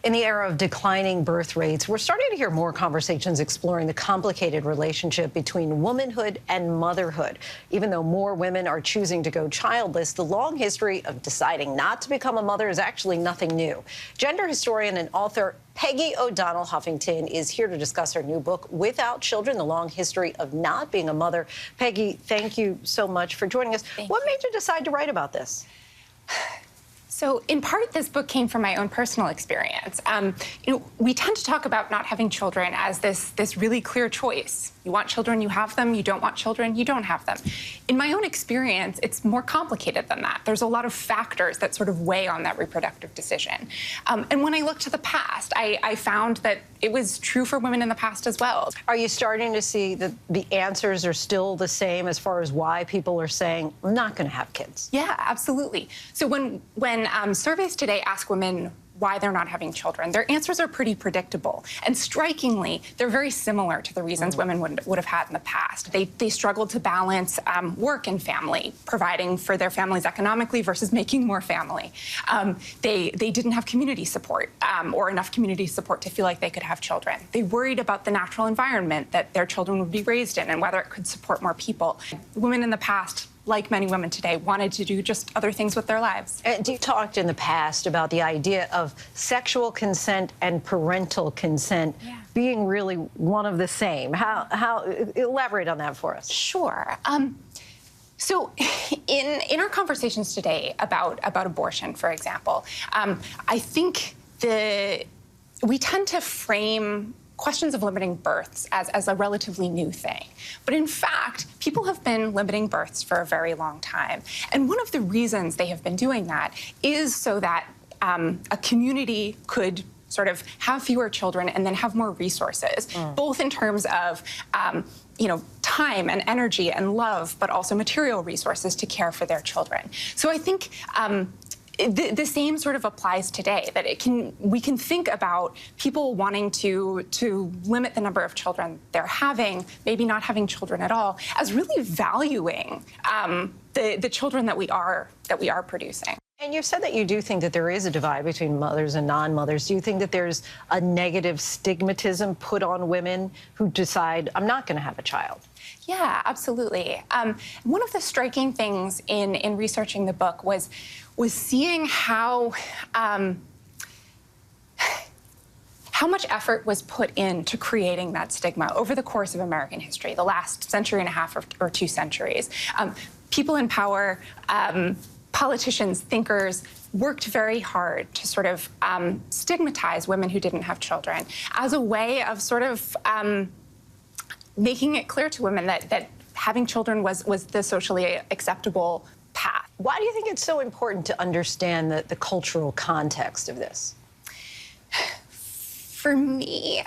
In the era of declining birth rates, we're starting to hear more conversations exploring the complicated relationship between womanhood and motherhood. Even though more women are choosing to go childless, the long history of deciding not to become a mother is actually nothing new. Gender historian and author Peggy O'Donnell Heffington is here to discuss her new book, Without Children, The Long History of Not Being a Mother. Peggy, thank you so much for joining us. What made you decide to write about this? So, in part, this book came from my own personal experience. We tend to talk about not having children as this really clear choice. You want children, you have them. You don't want children, you don't have them. In my own experience, it's more complicated than that. There's a lot of factors that sort of weigh on that reproductive decision. And when I look to the past, I found that it was true for women in the past as well. Are you starting to see that the answers are still the same as far as why people are saying, I'm not going to have kids? Yeah, absolutely. So when surveys today ask women why they're not having children, their answers are pretty predictable. And strikingly, they're very similar to the reasons women would have had in the past. They struggled to balance work and family, providing for their families economically versus making more family. They didn't have community support or enough community support to feel like they could have children. They worried about the natural environment that their children would be raised in and whether it could support more people. Women in the past, like many women today, wanted to do just other things with their lives. And you talked in the past about the idea of sexual consent and parental consent being really one of the same. How elaborate on that for us? Sure. So in our conversations today about abortion, for example, I think we tend to frame questions of limiting births as a relatively new thing. But in fact, people have been limiting births for a very long time. And one of the reasons they have been doing that is so that a community could sort of have fewer children and then have more resources, both in terms of time and energy and love, but also material resources to care for their children. So I think the same sort of applies today, that we can think about people wanting to limit the number of children they're having, maybe not having children at all, as really valuing the children that we are producing. And you said that you do think that there is a divide between mothers and non-mothers. Do you think that there's a negative stigmatism put on women who decide, I'm not going to have a child? Yeah, absolutely. One of the striking things in researching the book was seeing how much effort was put into creating that stigma over the course of American history, the last century and a half or 2 centuries. People in power, politicians, thinkers, worked very hard to sort of stigmatize women who didn't have children as a way of sort of making it clear to women that having children was the socially acceptable path. Why do you think it's so important to understand the cultural context of this? For me,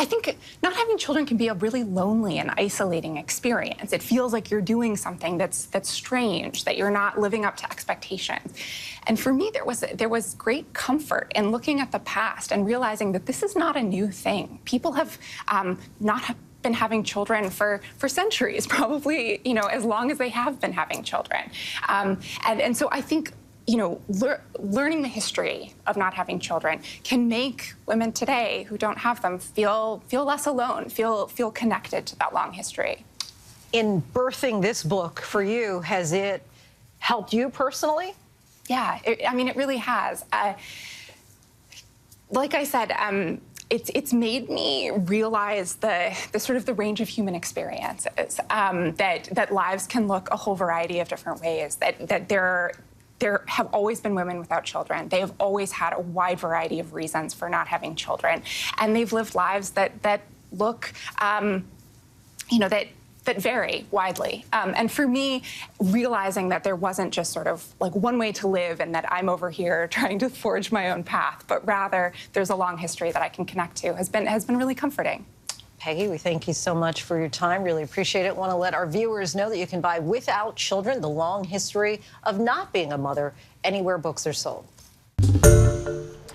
I think not having children can be a really lonely and isolating experience. It feels like you're doing something that's strange, that you're not living up to expectations. And for me, there was great comfort in looking at the past and realizing that this is not a new thing. People have not been having children for centuries, probably as long as they have been having children. And so I think learning the history of not having children can make women today who don't have them feel less alone, feel connected to that long history. In birthing this book for you, has it helped you personally? Yeah, it really has. Like I said, it's made me realize the sort of the range of human experiences, that lives can look a whole variety of different ways, that there have always been women without children. They have always had a wide variety of reasons for not having children. And they've lived lives that look, that vary widely. And for me, realizing that there wasn't just sort of like one way to live and that I'm over here trying to forge my own path, but rather there's a long history that I can connect to has been really comforting. Peggy, we thank you so much for your time. Really appreciate it. Want to let our viewers know that you can buy Without Children, The Long History of Not Being a Mother, anywhere books are sold.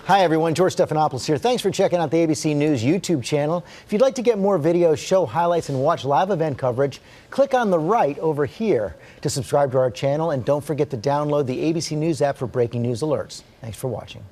Hi, everyone. George Stephanopoulos here. Thanks for checking out the ABC News YouTube channel. If you'd like to get more videos, show highlights, and watch live event coverage, click on the right over here to subscribe to our channel. And don't forget to download the ABC News app for breaking news alerts. Thanks for watching.